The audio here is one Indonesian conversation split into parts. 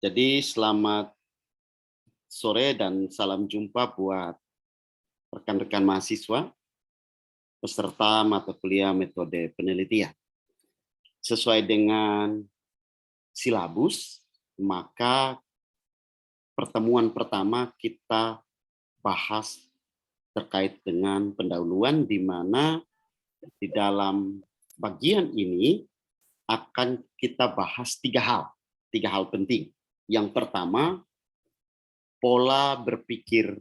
Jadi selamat sore dan salam jumpa buat rekan-rekan mahasiswa peserta mata kuliah metode penelitian. Sesuai dengan silabus, maka pertemuan pertama kita bahas terkait dengan pendahuluan di mana di dalam bagian ini akan kita bahas tiga hal penting. Yang pertama, pola berpikir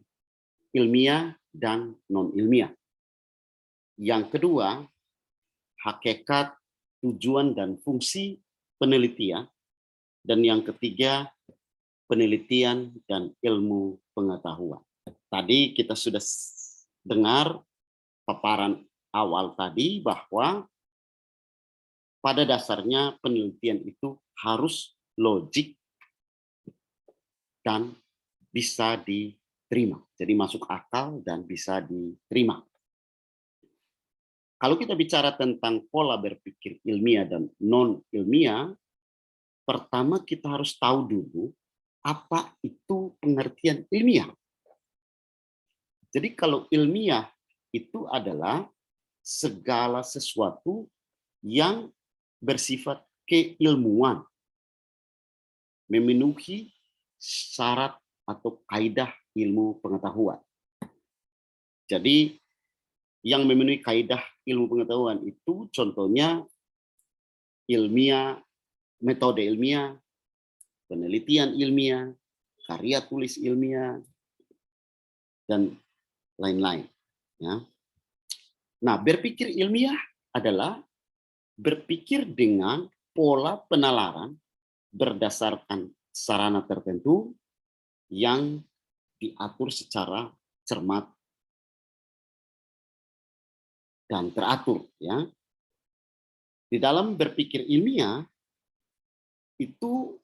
ilmiah dan non-ilmiah. Yang kedua, hakikat, tujuan, dan fungsi penelitian. Dan yang ketiga, penelitian dan ilmu pengetahuan. Tadi kita sudah dengar paparan awal tadi bahwa pada dasarnya penelitian itu harus logik dan bisa diterima. Jadi masuk akal dan bisa diterima. Kalau kita bicara tentang pola berpikir ilmiah dan non-ilmiah, pertama kita harus tahu dulu apa itu pengertian ilmiah. Jadi kalau ilmiah itu adalah segala sesuatu yang bersifat keilmuan, memenuhi syarat atau kaidah ilmu pengetahuan. Jadi yang memenuhi kaidah ilmu pengetahuan itu contohnya ilmiah, metode ilmiah, penelitian ilmiah, karya tulis ilmiah, dan lain-lain. Ya. Nah, berpikir ilmiah adalah berpikir dengan pola penalaran berdasarkan sarana tertentu yang diatur secara cermat dan teratur. Ya. Di dalam berpikir ilmiah, itu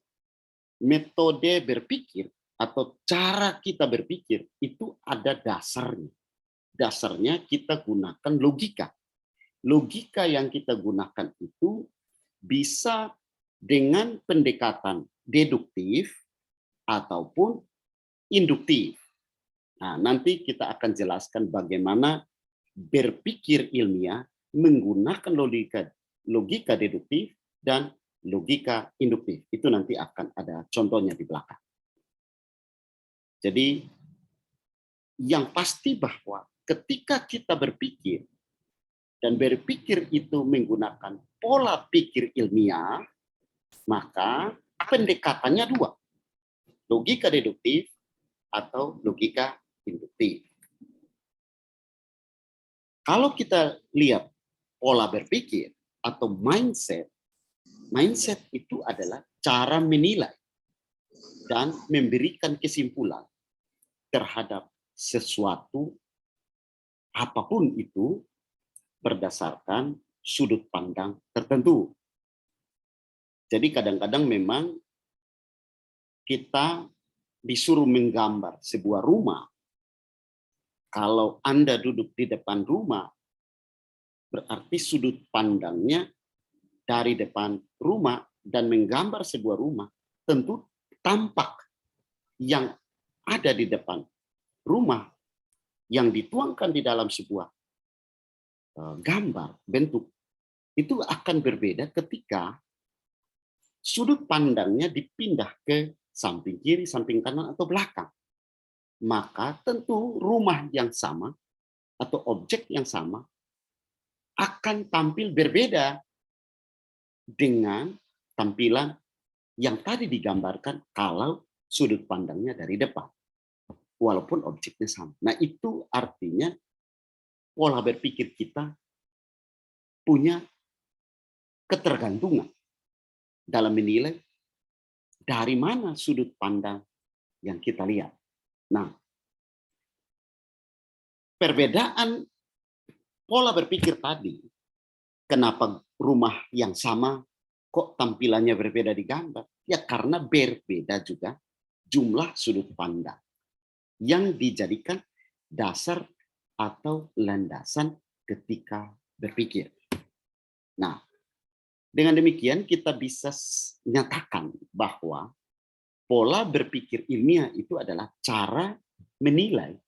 metode berpikir atau cara kita berpikir itu ada dasarnya. Dasarnya kita gunakan logika. Logika yang kita gunakan itu bisa dengan pendekatan deduktif ataupun induktif. Nah, nanti kita akan jelaskan bagaimana berpikir ilmiah menggunakan logika deduktif dan logika induktif. Itu nanti akan ada contohnya di belakang. Jadi yang pasti bahwa ketika kita berpikir dan berpikir itu menggunakan pola pikir ilmiah, maka pendekatannya dua, logika deduktif atau logika induktif. Kalau kita lihat pola berpikir atau mindset, mindset itu adalah cara menilai dan memberikan kesimpulan terhadap sesuatu apapun itu berdasarkan sudut pandang tertentu. Jadi kadang-kadang memang kita disuruh menggambar sebuah rumah. Kalau Anda duduk di depan rumah, berarti sudut pandangnya dari depan rumah dan menggambar sebuah rumah, tentu tampak yang ada di depan rumah yang dituangkan di dalam sebuah gambar, bentuk, itu akan berbeda ketika sudut pandangnya dipindah ke samping kiri, samping kanan, atau belakang. Maka tentu rumah yang sama atau objek yang sama akan tampil berbeda dengan tampilan yang tadi digambarkan kalau sudut pandangnya dari depan. Walaupun objeknya sama. Nah, itu artinya pola berpikir kita punya ketergantungan dalam menilai dari mana sudut pandang yang kita lihat. Nah, perbedaan pola berpikir tadi, kenapa rumah yang sama kok tampilannya berbeda di gambar? Ya karena berbeda juga jumlah sudut pandang yang dijadikan dasar atau landasan ketika berpikir. Nah, dengan demikian kita bisa nyatakan bahwa pola berpikir ilmiah itu adalah cara menilai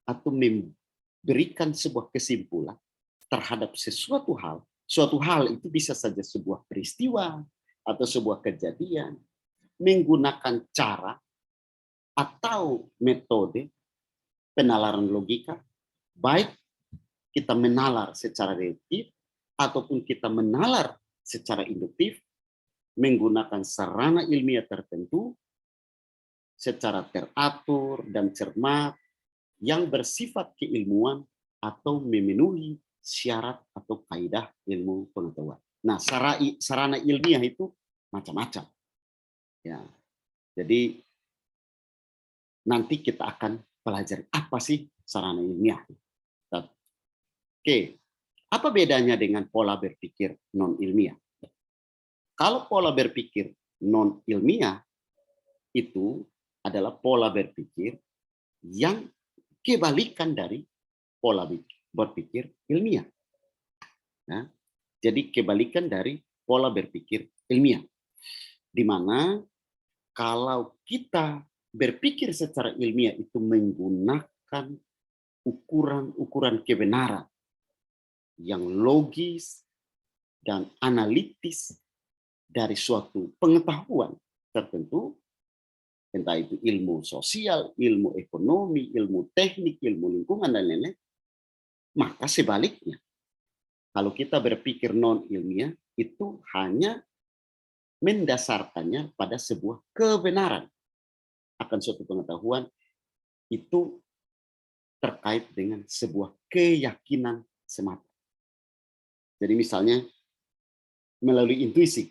atau memberikan sebuah kesimpulan terhadap sesuatu hal. Suatu hal itu bisa saja sebuah peristiwa atau sebuah kejadian menggunakan cara atau metode penalaran logika, baik kita menalar secara deduktif ataupun kita menalar secara induktif menggunakan sarana ilmiah tertentu secara teratur dan cermat yang bersifat keilmuan atau memenuhi syarat atau kaidah ilmu pengetahuan. Nah, sarana ilmiah itu macam-macam. Ya, jadi nanti kita akan pelajari apa sih sarana ilmiah. Oke, apa bedanya dengan pola berpikir non ilmiah? Kalau pola berpikir non ilmiah itu adalah pola berpikir yang kebalikan dari pola berpikir ilmiah. Nah, jadi kebalikan dari pola berpikir ilmiah. Di mana kalau kita berpikir secara ilmiah itu menggunakan ukuran-ukuran kebenaran yang logis dan analitis dari suatu pengetahuan tertentu, entah itu ilmu sosial, ilmu ekonomi, ilmu teknik, ilmu lingkungan, dan lain-lain, maka sebaliknya, kalau kita berpikir non-ilmiah, itu hanya mendasarkannya pada sebuah kebenaran akan suatu pengetahuan itu terkait dengan sebuah keyakinan semata. Jadi misalnya melalui intuisi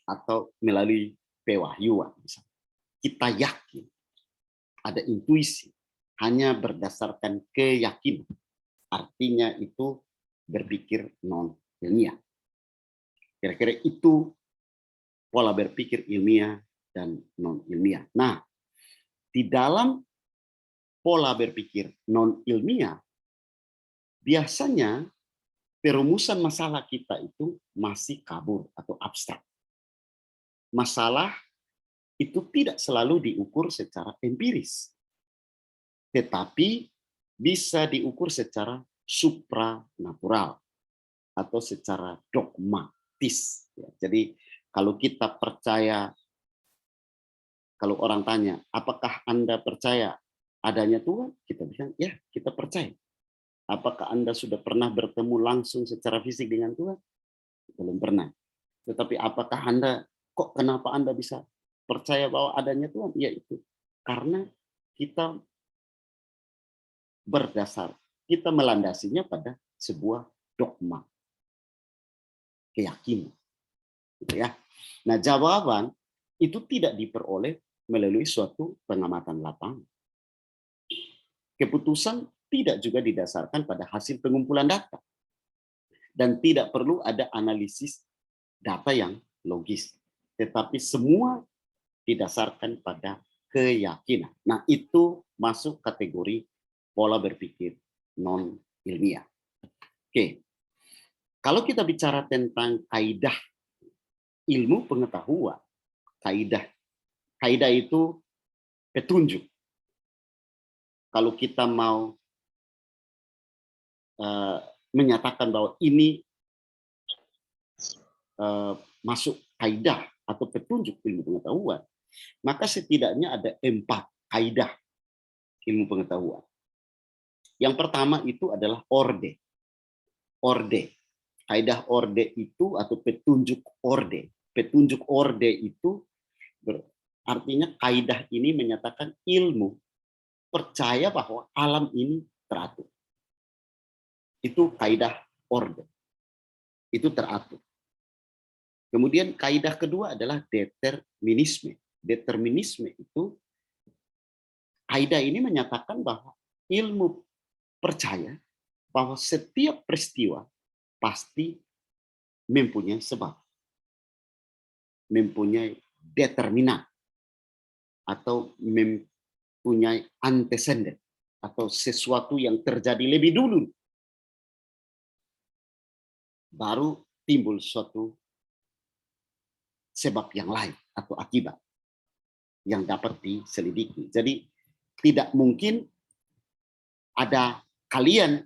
atau melalui pewahyuan, misalnya. Kita yakin ada intuisi hanya berdasarkan keyakinan. Artinya itu berpikir non-ilmiah. Kira-kira itu pola berpikir ilmiah dan non-ilmiah. Nah, di dalam pola berpikir non-ilmiah, biasanya perumusan masalah kita itu masih kabur atau abstrak. Masalah itu tidak selalu diukur secara empiris, tetapi bisa diukur secara supranatural atau secara dogmatis. Jadi kalau kita percaya, kalau orang tanya, apakah Anda percaya adanya Tuhan? Kita bilang, ya kita percaya. Apakah Anda sudah pernah bertemu langsung secara fisik dengan Tuhan? Belum pernah. Tetapi apakah kenapa Anda bisa percaya bahwa adanya Tuhan? Ya itu karena kita kita melandasinya pada sebuah dogma, keyakinan. Gitu ya. Nah, jawaban itu tidak diperoleh melalui suatu pengamatan lapangan. Keputusan tidak juga didasarkan pada hasil pengumpulan data. Dan tidak perlu ada analisis data yang logis. Tetapi semua didasarkan pada keyakinan. Nah, itu masuk kategori pola berpikir non-ilmiah. Oke. Kalau kita bicara tentang kaidah ilmu pengetahuan, kaidah itu petunjuk. Kalau kita mau menyatakan bahwa ini masuk kaidah atau petunjuk ilmu pengetahuan, maka setidaknya ada 4 kaidah ilmu pengetahuan. Yang pertama itu adalah orde. Kaidah orde itu atau petunjuk orde. Petunjuk orde itu artinya kaidah ini menyatakan ilmu percaya bahwa alam ini teratur. Itu kaidah orde. Itu teratur. Kemudian kaidah kedua adalah determinisme. Determinisme itu kaidah ini menyatakan bahwa ilmu percaya bahwa setiap peristiwa pasti mempunyai sebab, mempunyai determinan, atau mempunyai antecedent, atau sesuatu yang terjadi lebih dulu, baru timbul suatu sebab yang lain atau akibat. yang dapat diselidiki. Jadi tidak mungkin ada kalian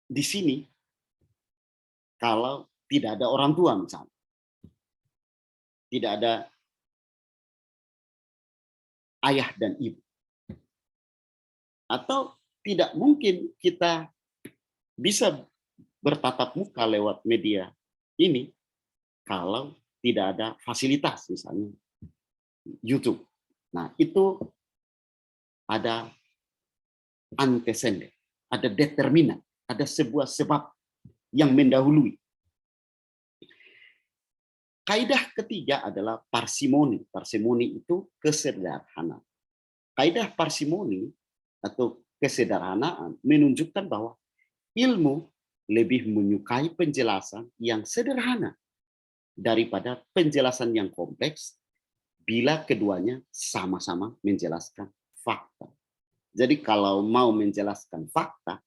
di sini kalau tidak ada orang tua misalnya. Tidak ada ayah dan ibu. Atau tidak mungkin kita bisa bertatap muka lewat media ini kalau tidak ada fasilitas, misalnya YouTube. Nah, itu ada antecedent, ada determinan, ada sebuah sebab yang mendahului. Kaidah ketiga adalah parsimoni. Parsimoni itu kesederhanaan. Kaidah parsimoni atau kesederhanaan menunjukkan bahwa ilmu lebih menyukai penjelasan yang sederhana daripada penjelasan yang kompleks bila keduanya sama-sama menjelaskan fakta. Jadi kalau mau menjelaskan fakta,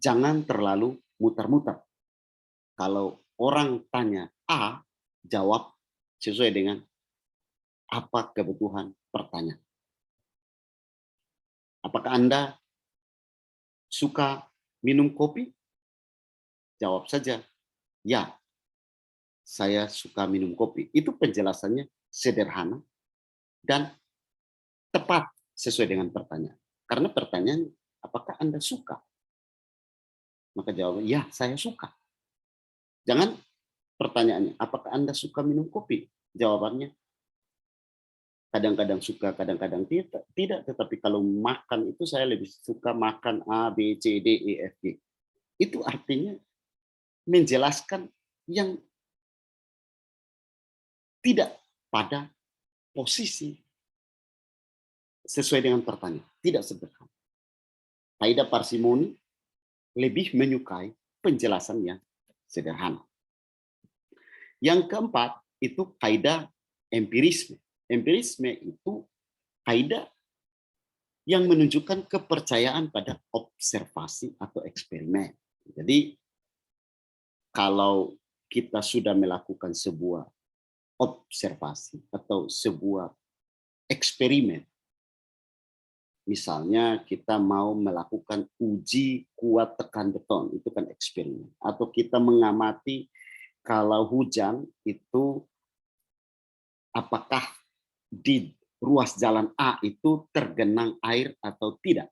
jangan terlalu muter-muter. Kalau orang tanya A, jawab sesuai dengan apa kebutuhan pertanyaan. Apakah Anda suka minum kopi? Jawab saja, ya, saya suka minum kopi. Itu penjelasannya sederhana dan tepat sesuai dengan pertanyaan. Karena pertanyaan, apakah Anda suka? Maka jawabnya, ya, saya suka. Jangan pertanyaannya, apakah Anda suka minum kopi? Jawabannya, kadang-kadang suka, kadang-kadang tidak. Tidak, tetapi kalau makan itu saya lebih suka makan A, B, C, D, E, F, G. Itu artinya menjelaskan yang tidak pada posisi sesuai dengan pertanyaan. Tidak sederhana. Kaidah parsimoni lebih menyukai penjelasan yang sederhana. Yang keempat, itu kaidah empirisme. Empirisme itu kaidah yang menunjukkan kepercayaan pada observasi atau eksperimen. Jadi, kalau kita sudah melakukan sebuah observasi atau sebuah eksperimen, misalnya kita mau melakukan uji kuat tekan beton, itu kan eksperimen. Atau kita mengamati kalau hujan itu apakah di ruas jalan A itu tergenang air atau tidak.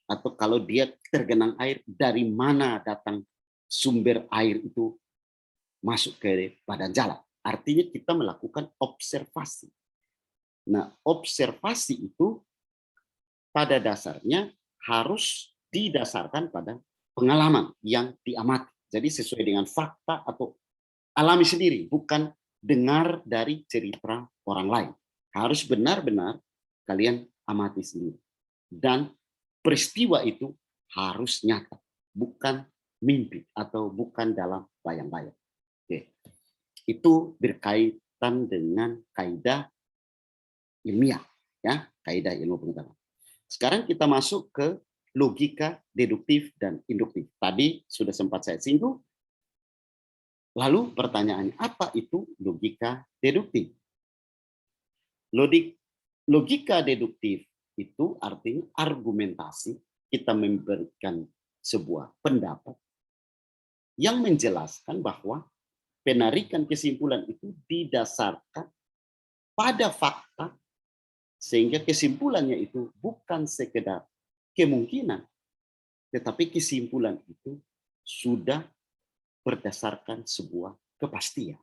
Atau kalau dia tergenang air, dari mana datang sumber air itu masuk ke badan jalan. Artinya kita melakukan observasi. Nah, observasi itu pada dasarnya harus didasarkan pada pengalaman yang diamati. Jadi sesuai dengan fakta atau alami sendiri, bukan dengar dari cerita orang lain. Harus benar-benar kalian amati sendiri. Dan peristiwa itu harus nyata, bukan mimpi atau bukan dalam bayang-bayang. Oke. Itu berkaitan dengan kaidah ilmiah, ya, kaidah ilmu pengetahuan. Sekarang kita masuk ke logika deduktif dan induktif. Tadi sudah sempat saya singgung. Lalu pertanyaannya, apa itu logika deduktif? Logika deduktif itu artinya argumentasi, kita memberikan sebuah pendapat yang menjelaskan bahwa penarikan kesimpulan itu didasarkan pada fakta, sehingga kesimpulannya itu bukan sekedar kemungkinan, tetapi kesimpulan itu sudah berdasarkan sebuah kepastian.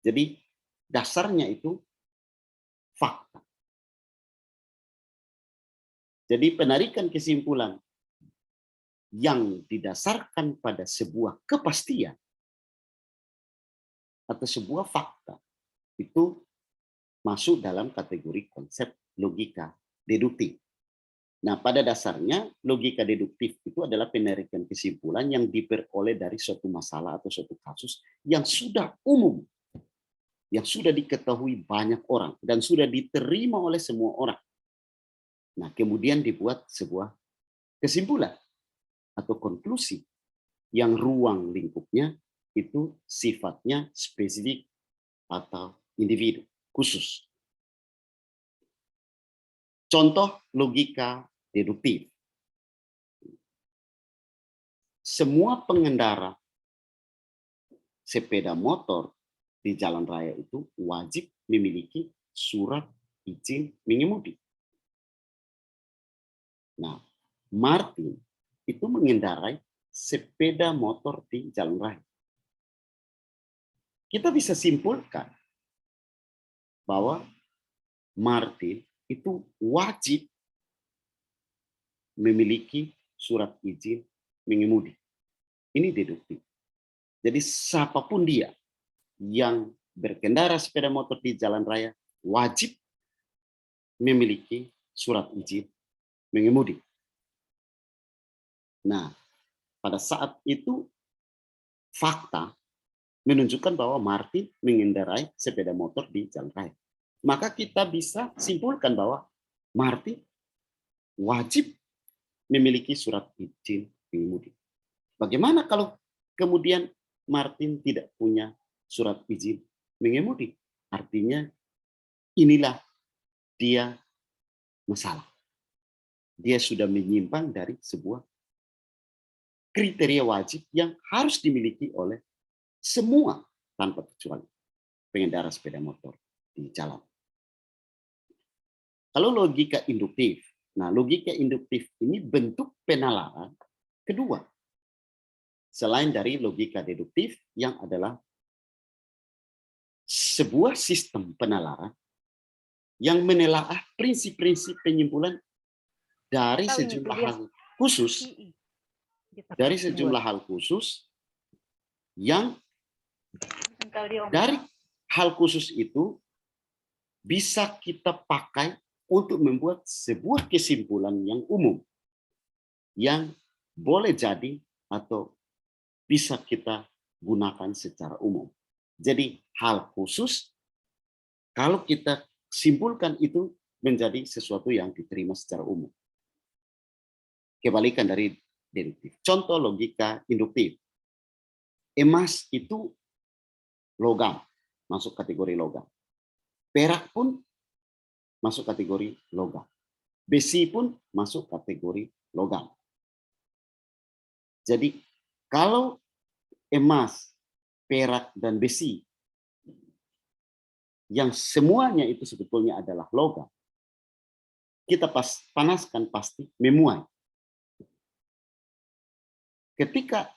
Jadi dasarnya itu fakta. Jadi penarikan kesimpulan yang didasarkan pada sebuah kepastian atau sebuah fakta itu masuk dalam kategori konsep logika deduktif. Nah, pada dasarnya logika deduktif itu adalah penarikan kesimpulan yang diperoleh dari suatu masalah atau suatu kasus yang sudah umum, yang sudah diketahui banyak orang dan sudah diterima oleh semua orang. Nah, kemudian dibuat sebuah kesimpulan atau konklusi yang ruang lingkupnya itu sifatnya spesifik atau individu. khusus. Contoh logika deduktif. Semua pengendara sepeda motor di jalan raya itu wajib memiliki surat izin mengemudi. Nah, Martin itu mengendarai sepeda motor di jalan raya. Kita bisa simpulkan bahwa Martin itu wajib memiliki surat izin mengemudi. Ini deduktif. Jadi siapapun dia yang berkendara sepeda motor di jalan raya wajib memiliki surat izin mengemudi. Nah, pada saat itu fakta menunjukkan bahwa Martin mengendarai sepeda motor di jalan raya. Maka kita bisa simpulkan bahwa Martin wajib memiliki surat izin mengemudi. Bagaimana kalau kemudian Martin tidak punya surat izin mengemudi? Artinya inilah dia masalah. Dia sudah menyimpang dari sebuah kriteria wajib yang harus dimiliki oleh semua tanpa kecuali pengendara sepeda motor di jalan. Kalau logika induktif, nah logika induktif ini bentuk penalaran kedua. Selain dari logika deduktif yang adalah sebuah sistem penalaran yang menelaah prinsip-prinsip penyimpulan dari sejumlah hal khusus, yang dari hal khusus itu bisa kita pakai untuk membuat sebuah kesimpulan yang umum yang boleh jadi atau bisa kita gunakan secara umum. Jadi hal khusus kalau kita simpulkan itu menjadi sesuatu yang diterima secara umum. Kebalikan dari deduktif. Contoh logika induktif. Emas itu logam, masuk kategori logam. Perak pun masuk kategori logam. Besi pun masuk kategori logam. Jadi kalau emas, perak, dan besi yang semuanya itu sebetulnya adalah logam, kita panaskan pasti memuai. Ketika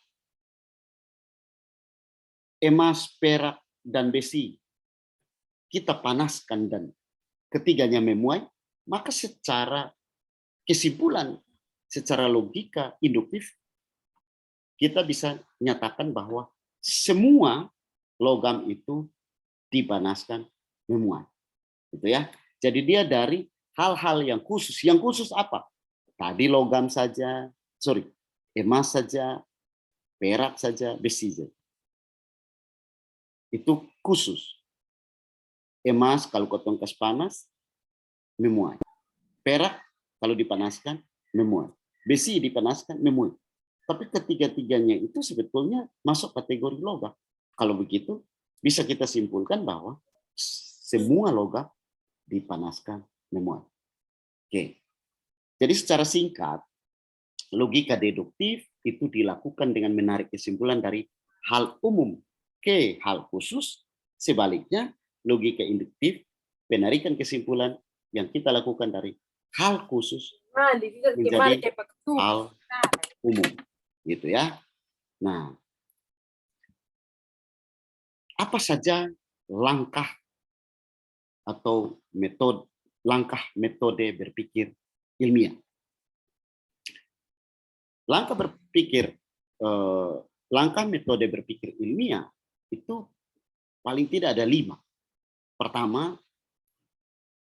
emas, perak, dan besi kita panaskan dan ketiganya memuai, maka secara kesimpulan, secara logika induktif, kita bisa nyatakan bahwa semua logam itu dipanaskan memuai. Gitu ya. Jadi dia dari hal-hal yang khusus. Yang khusus apa? Tadi logam saja, emas saja, perak saja, besi saja. Itu khusus. Emas kalau kau tongkas panas, memuai. Perak kalau dipanaskan, memuai. Besi dipanaskan, memuai. Tapi ketiga-tiganya itu sebetulnya masuk kategori logam. Kalau begitu, bisa kita simpulkan bahwa semua logam dipanaskan memuai. Oke. Jadi secara singkat, logika deduktif itu dilakukan dengan menarik kesimpulan dari hal umum ke hal khusus. Sebaliknya, logika induktif penarikan kesimpulan yang kita lakukan dari hal khusus menjadi hal umum. Gitu ya. Nah, apa saja langkah atau metode berpikir ilmiah? Langkah metode berpikir ilmiah itu paling tidak ada 5. Pertama,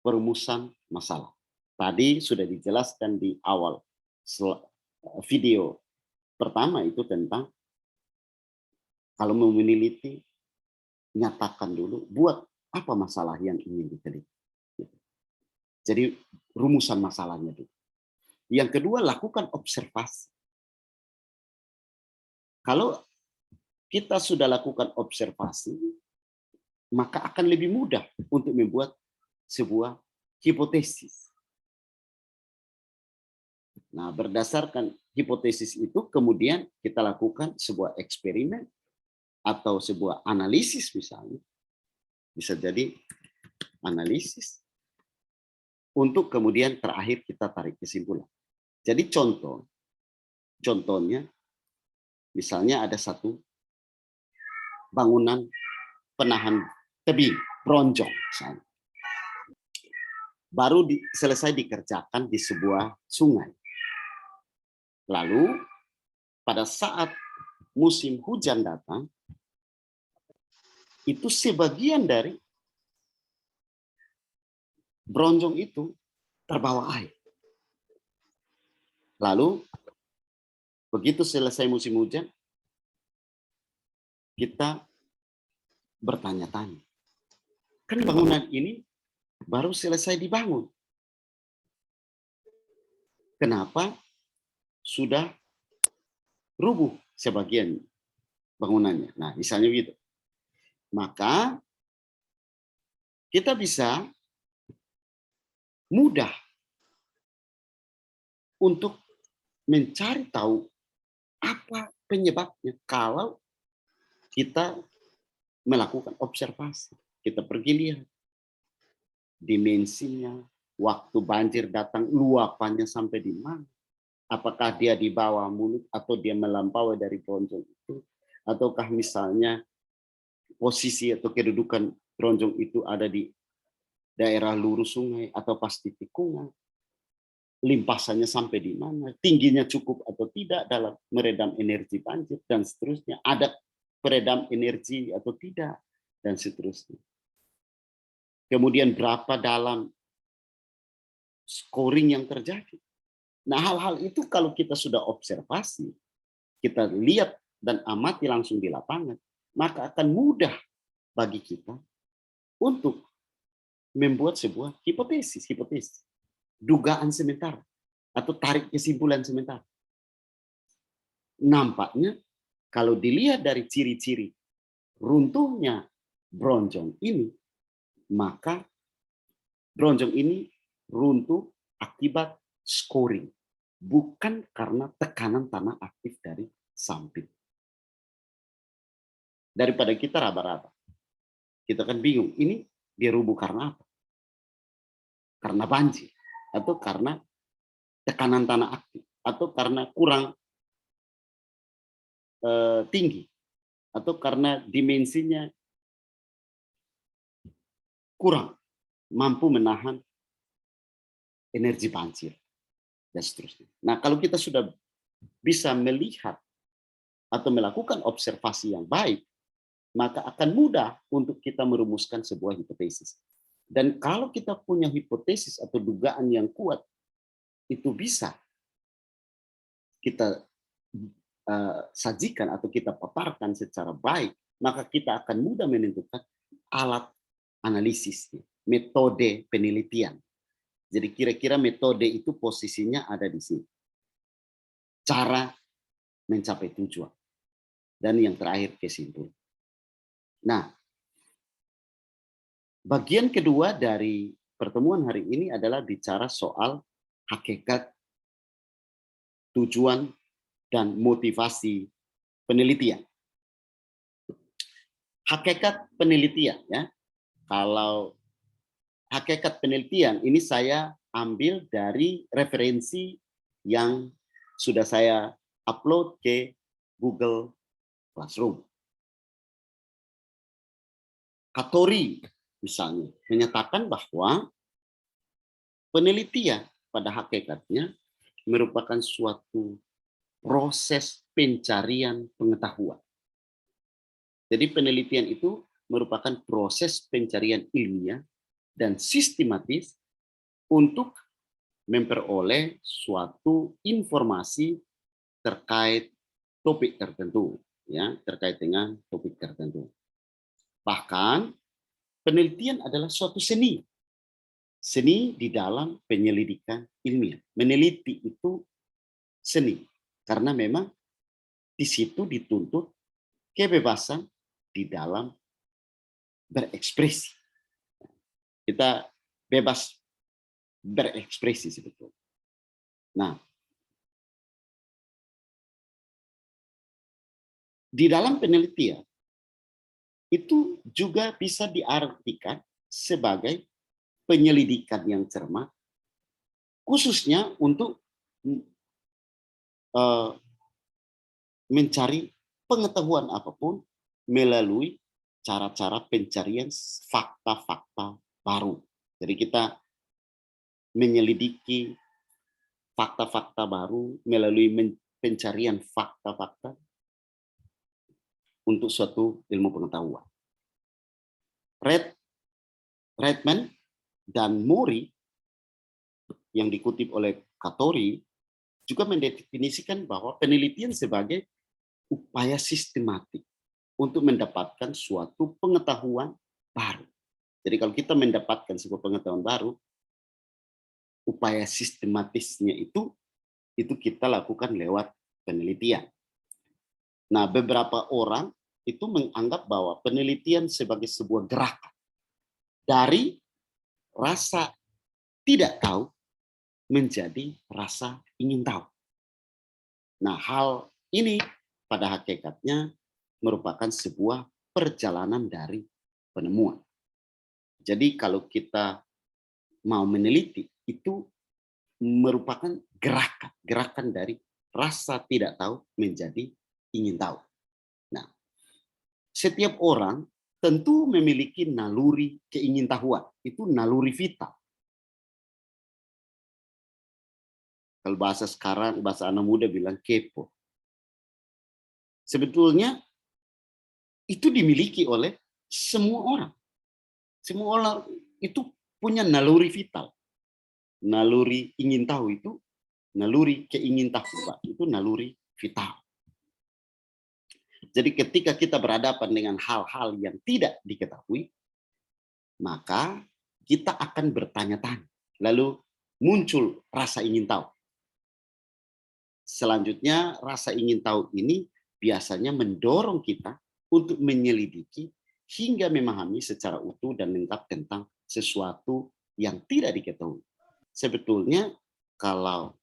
perumusan masalah. Tadi sudah dijelaskan di awal video pertama itu tentang kalau mau meneliti, nyatakan dulu, buat apa masalah yang ingin diteliti. Jadi rumusan masalahnya dulu. Yang kedua, lakukan observasi. Kalau kita sudah lakukan observasi, maka akan lebih mudah untuk membuat sebuah hipotesis. Nah, berdasarkan hipotesis itu kemudian kita lakukan sebuah eksperimen atau sebuah analisis misalnya. Bisa jadi analisis untuk kemudian terakhir kita tarik kesimpulan. Jadi contohnya misalnya ada satu bangunan penahan tebing, bronjong misalnya. Baru selesai dikerjakan di sebuah sungai. Lalu pada saat musim hujan datang, itu sebagian dari bronjong itu terbawa air. Lalu begitu selesai musim hujan, kita bertanya-tanya. Kan bangunan ini baru selesai dibangun. Kenapa sudah rubuh sebagian bangunannya? Nah, misalnya gitu. Maka kita bisa mudah untuk mencari tahu apa penyebabnya kalau kita melakukan observasi. Kita pergi lihat dimensinya, waktu banjir datang, luapannya sampai di mana. Apakah dia di bawah mulut atau dia melampaui dari bronjong itu, ataukah misalnya posisi atau kedudukan bronjong itu ada di daerah lurus sungai atau pas di tikungan, limpasannya sampai di mana, tingginya cukup atau tidak dalam meredam energi banjir, dan seterusnya, ada peredam energi atau tidak, dan seterusnya. Kemudian berapa dalam scoring yang terjadi. Nah, hal-hal itu kalau kita sudah observasi, kita lihat dan amati langsung di lapangan, maka akan mudah bagi kita untuk membuat sebuah hipotesis, dugaan sementara, atau tarik kesimpulan sementara. Nampaknya kalau dilihat dari ciri-ciri runtuhnya bronjong ini, maka bronjong ini runtuh akibat scoring, bukan karena tekanan tanah aktif dari samping. Daripada kita raba-raba, kita kan bingung, ini dia rubuh karena apa? Karena banjir, atau karena tekanan tanah aktif, atau karena kurang tinggi, atau karena dimensinya kurang mampu menahan energi banjir, dan seterusnya. Nah, kalau kita sudah bisa melihat atau melakukan observasi yang baik, maka akan mudah untuk kita merumuskan sebuah hipotesis. Dan kalau kita punya hipotesis atau dugaan yang kuat, itu bisa kita sajikan atau kita paparkan secara baik, maka kita akan mudah menentukan alat analisis, metode penelitian. Jadi kira-kira metode itu posisinya ada di sini. Cara mencapai tujuan. Dan yang terakhir kesimpulan. Nah, bagian kedua dari pertemuan hari ini adalah bicara soal hakikat, tujuan, dan motivasi penelitian. Hakikat penelitian, ya. Kalau hakikat penelitian ini saya ambil dari referensi yang sudah saya upload ke Google Classroom. Katori misalnya menyatakan bahwa penelitian pada hakikatnya merupakan suatu proses pencarian pengetahuan. Jadi penelitian itu merupakan proses pencarian ilmiah dan sistematis untuk memperoleh suatu informasi terkait topik tertentu, ya, terkait dengan topik tertentu. Bahkan penelitian adalah suatu seni di dalam penyelidikan ilmiah. Meneliti itu seni, karena memang di situ dituntut kebebasan di dalam berekspresi. Kita bebas berekspresi sebetulnya. Nah, di dalam penelitian itu juga bisa diartikan sebagai penyelidikan yang cermat, khususnya untuk mencari pengetahuan apapun melalui cara-cara pencarian fakta-fakta baru. Jadi kita menyelidiki fakta-fakta baru melalui pencarian fakta-fakta untuk suatu ilmu pengetahuan. Redman dan Mori yang dikutip oleh Katori juga mendefinisikan bahwa penelitian sebagai upaya sistematik untuk mendapatkan suatu pengetahuan baru. Jadi kalau kita mendapatkan sebuah pengetahuan baru, upaya sistematisnya itu kita lakukan lewat penelitian. Nah, beberapa orang itu menganggap bahwa penelitian sebagai sebuah gerakan dari rasa tidak tahu menjadi rasa ingin tahu. Nah, hal ini pada hakikatnya merupakan sebuah perjalanan dari penemuan. Jadi kalau kita mau meneliti, itu merupakan gerakan dari rasa tidak tahu menjadi ingin tahu. Nah, setiap orang tentu memiliki naluri keingintahuan, itu naluri vital. Kalau bahasa sekarang, bahasa anak muda bilang kepo. Sebetulnya itu dimiliki oleh semua orang. Semua orang itu punya naluri vital. Naluri ingin tahu itu, naluri keingintahuan itu naluri vital. Jadi ketika kita berhadapan dengan hal-hal yang tidak diketahui, maka kita akan bertanya-tanya. Lalu muncul rasa ingin tahu. Selanjutnya rasa ingin tahu ini biasanya mendorong kita untuk menyelidiki hingga memahami secara utuh dan lengkap tentang sesuatu yang tidak diketahui. Sebetulnya kalau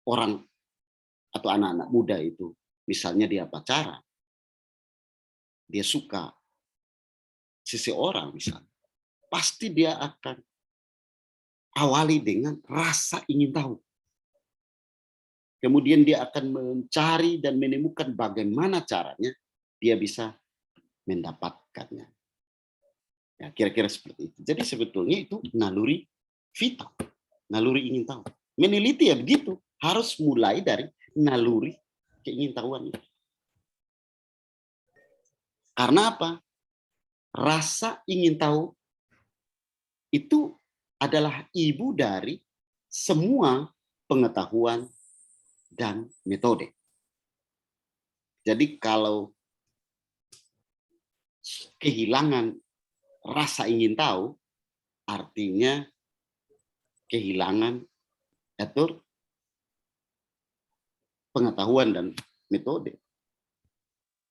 orang atau anak-anak muda itu, misalnya dia pacaran, dia suka seseorang misalnya, pasti dia akan awali dengan rasa ingin tahu. Kemudian dia akan mencari dan menemukan bagaimana caranya dia bisa mendapatkannya. Ya, kira-kira seperti itu. Jadi sebetulnya itu naluri vital, naluri ingin tahu. Meneliti ya begitu, harus mulai dari naluri keingintahuan itu. Karena apa? Rasa ingin tahu itu adalah ibu dari semua pengetahuan dan metode. Jadi kalau kehilangan rasa ingin tahu, artinya kehilangan atau pengetahuan dan metode.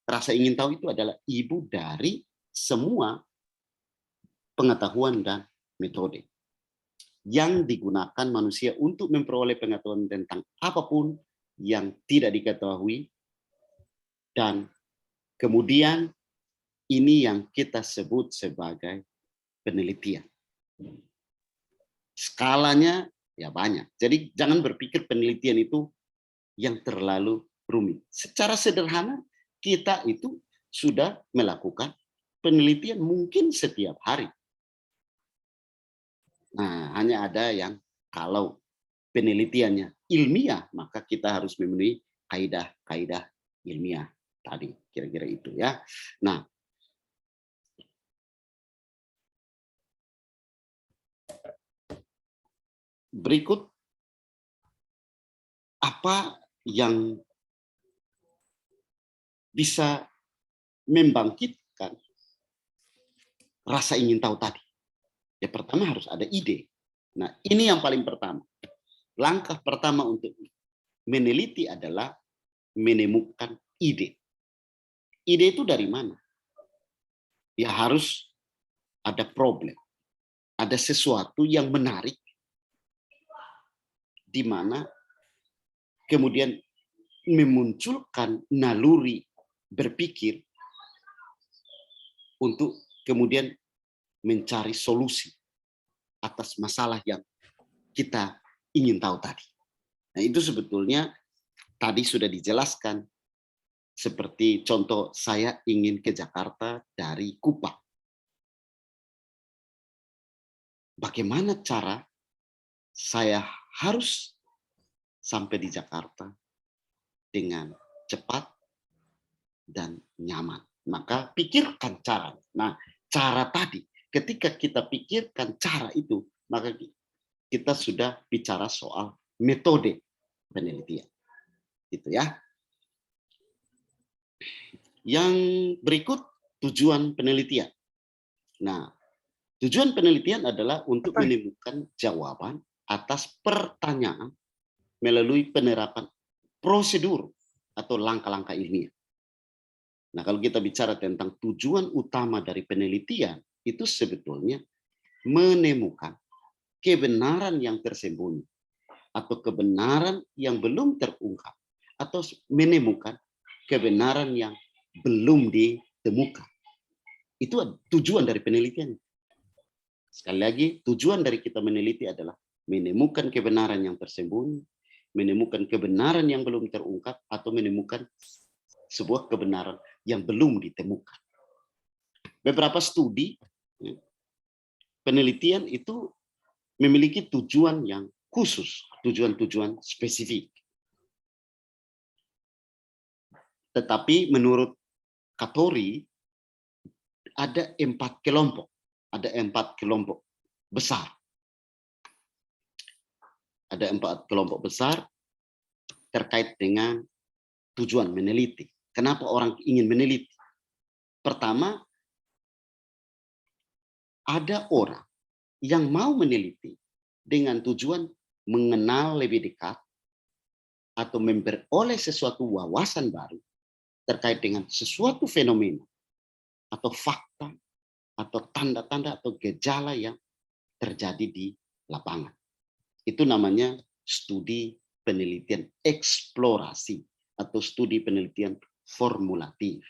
Rasa ingin tahu itu adalah ibu dari semua pengetahuan dan metode yang digunakan manusia untuk memperoleh pengetahuan tentang apapun yang tidak diketahui, dan kemudian ini yang kita sebut sebagai penelitian. Skalanya ya banyak. Jadi jangan berpikir penelitian itu yang terlalu rumit. Secara sederhana kita itu sudah melakukan penelitian mungkin setiap hari. Nah, hanya ada yang kalau penelitiannya ilmiah, maka kita harus memenuhi kaidah-kaidah ilmiah tadi. Kira-kira itu ya. Nah, berikut apa yang bisa membangkitkan rasa ingin tahu tadi. Ya, pertama harus ada ide. Nah, ini yang paling pertama. Langkah pertama untuk meneliti adalah menemukan ide. Ide itu dari mana? ya harus ada problem, ada sesuatu yang menarik di mana kemudian memunculkan naluri berpikir untuk kemudian mencari solusi atas masalah yang kita ingin tahu tadi. Nah, itu sebetulnya tadi sudah dijelaskan, seperti contoh saya ingin ke Jakarta dari Kupang. Bagaimana cara saya harus sampai di Jakarta dengan cepat dan nyaman? Maka pikirkan cara. Nah, cara tadi, ketika kita pikirkan cara itu, maka kita sudah bicara soal metode penelitian. Gitu ya. Yang berikut tujuan penelitian. Nah, tujuan penelitian adalah untuk menemukan jawaban atas pertanyaan melalui penerapan prosedur atau langkah-langkah ilmiah. Nah, kalau kita bicara tentang tujuan utama dari penelitian, itu sebetulnya menemukan kebenaran yang tersembunyi atau kebenaran yang belum terungkap atau menemukan kebenaran yang belum ditemukan. Itu tujuan dari penelitian. Sekali lagi, tujuan dari kita meneliti adalah menemukan kebenaran yang tersembunyi, menemukan kebenaran yang belum terungkap, atau menemukan sebuah kebenaran yang belum ditemukan. Beberapa studi penelitian itu memiliki tujuan yang khusus, tujuan-tujuan spesifik. Tetapi menurut Katori ada 4 kelompok. Ada 4 kelompok besar. Ada 4 kelompok besar terkait dengan tujuan meneliti. Kenapa orang ingin meneliti? Pertama, ada orang yang mau meneliti dengan tujuan mengenal lebih dekat atau memperoleh sesuatu wawasan baru terkait dengan sesuatu fenomena atau fakta atau tanda-tanda atau gejala yang terjadi di lapangan. Itu namanya studi penelitian eksplorasi atau studi penelitian formulatif.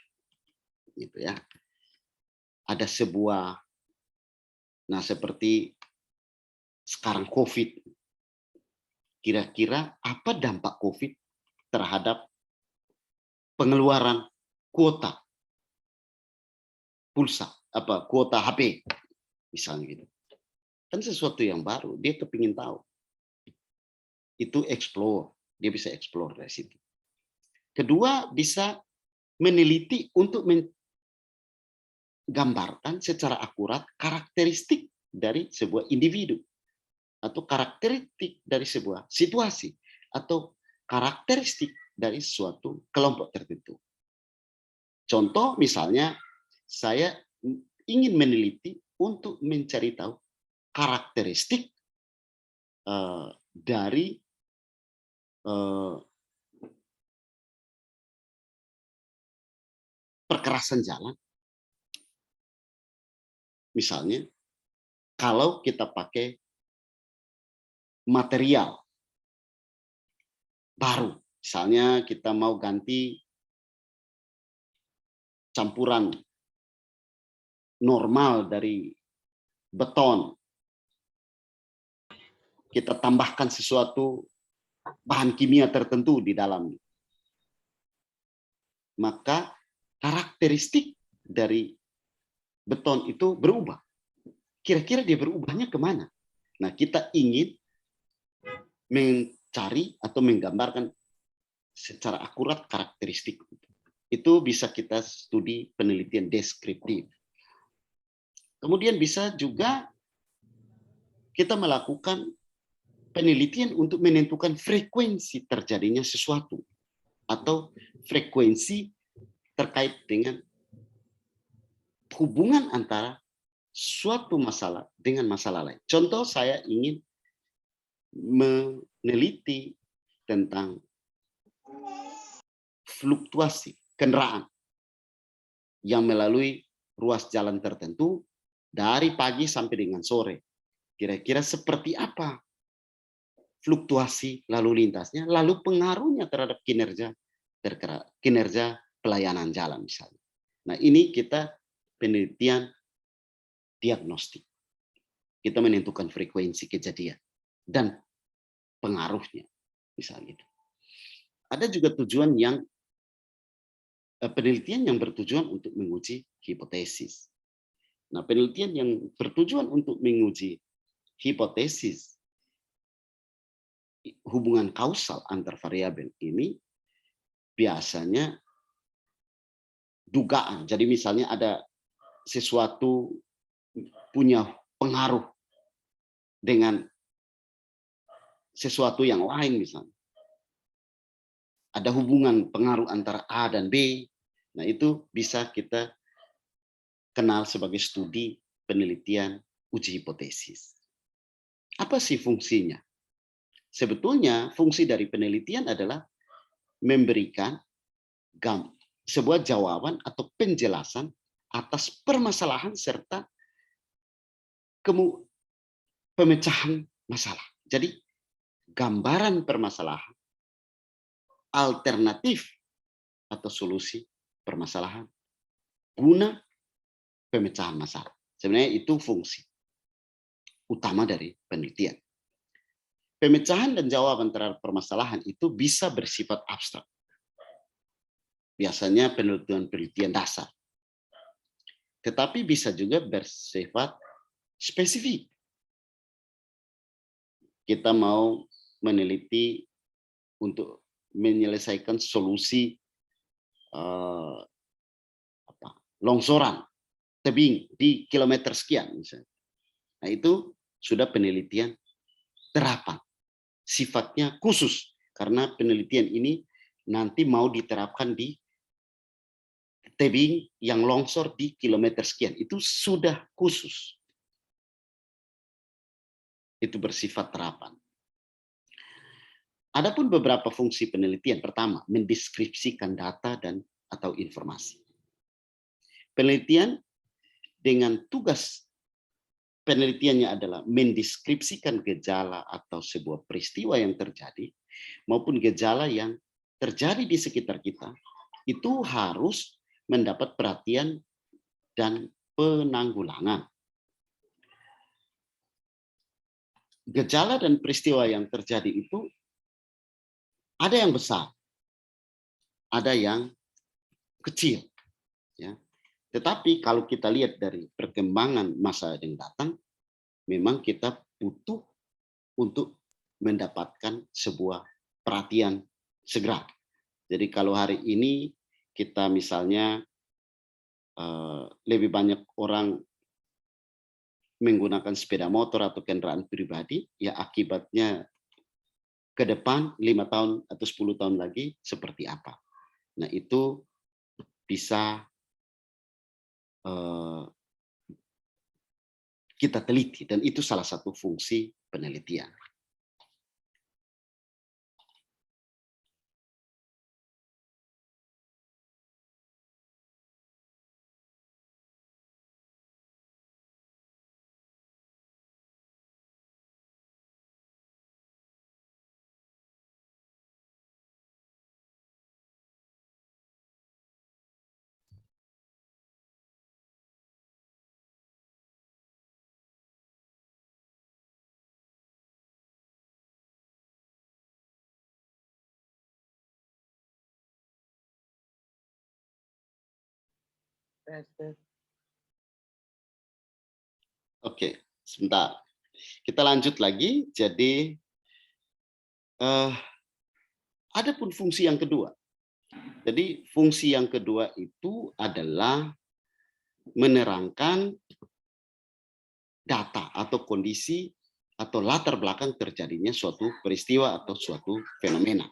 Gitu ya. Ada sebuah, nah seperti sekarang COVID, kira-kira apa dampak COVID terhadap pengeluaran kuota pulsa, kuota HP misalnya gitu. Kan sesuatu yang baru, dia kepingin tahu. Itu explore, dia bisa explore dari situ. Kedua, bisa meneliti untuk menggambarkan secara akurat karakteristik dari sebuah individu atau karakteristik dari sebuah situasi atau karakteristik dari suatu kelompok tertentu. Contoh misalnya, saya ingin meneliti untuk mencari tahu karakteristik dari perkerasan jalan. Misalnya, kalau kita pakai material baru, misalnya kita mau ganti campuran normal dari beton, kita tambahkan sesuatu bahan kimia tertentu di dalamnya, maka karakteristik dari beton itu berubah. Kira-kira dia berubahnya kemana? Nah, kita ingin mencari atau menggambarkan secara akurat karakteristik. Itu bisa kita studi penelitian deskriptif. Kemudian bisa juga kita melakukan penelitian untuk menentukan frekuensi terjadinya sesuatu atau frekuensi terkait dengan hubungan antara suatu masalah dengan masalah lain. Contoh, saya ingin meneliti tentang fluktuasi kendaraan yang melalui ruas jalan tertentu dari pagi sampai dengan sore. Kira-kira seperti apa fluktuasi lalu lintasnya, lalu pengaruhnya terhadap kinerja pelayanan jalan misalnya. Nah, ini kita penelitian diagnostik. Kita menentukan frekuensi kejadian dan pengaruhnya, misalnya itu. Ada juga tujuan yang penelitian yang bertujuan untuk menguji hipotesis. Nah, penelitian yang bertujuan untuk menguji hipotesis hubungan kausal antar variabel ini biasanya dugaan. Jadi misalnya ada sesuatu punya pengaruh dengan sesuatu yang lain misalnya. Ada hubungan pengaruh antara A dan B. Nah, itu bisa kita kenal sebagai studi penelitian uji hipotesis. Apa sih fungsinya? Sebetulnya fungsi dari penelitian adalah memberikan sebuah jawaban atau penjelasan atas permasalahan serta pemecahan masalah. Jadi gambaran permasalahan, alternatif atau solusi permasalahan guna pemecahan masalah. Sebenarnya itu fungsi utama dari penelitian. Pemecahan dan jawaban terhadap permasalahan itu bisa bersifat abstrak. Biasanya penelitian dasar. Tetapi bisa juga bersifat spesifik. Kita mau meneliti untuk menyelesaikan solusi longsoran tebing di kilometer sekian misalnya. Nah, itu sudah penelitian terapan. Sifatnya khusus karena penelitian ini nanti mau diterapkan di tebing yang longsor di kilometer sekian. Itu sudah khusus. Itu bersifat terapan. Adapun beberapa fungsi penelitian. Pertama, mendeskripsikan data dan atau informasi. Penelitian dengan tugas penelitiannya adalah mendeskripsikan gejala atau sebuah peristiwa yang terjadi maupun gejala yang terjadi di sekitar kita, itu harus mendapat perhatian dan penanggulangan. Gejala dan peristiwa yang terjadi itu ada yang besar, ada yang kecil, ya. Tetapi kalau kita lihat dari perkembangan masa yang datang, memang kita butuh untuk mendapatkan sebuah perhatian segera. Jadi kalau hari ini kita misalnya lebih banyak orang menggunakan sepeda motor atau kendaraan pribadi, ya akibatnya ke depan 5 tahun atau 10 tahun lagi seperti apa. Nah, itu bisa kita teliti dan itu salah satu fungsi penelitian. Oke, sebentar. Kita lanjut lagi. Jadi ada pun fungsi yang kedua. Jadi fungsi yang kedua itu adalah menerangkan data atau kondisi atau latar belakang terjadinya suatu peristiwa atau suatu fenomena.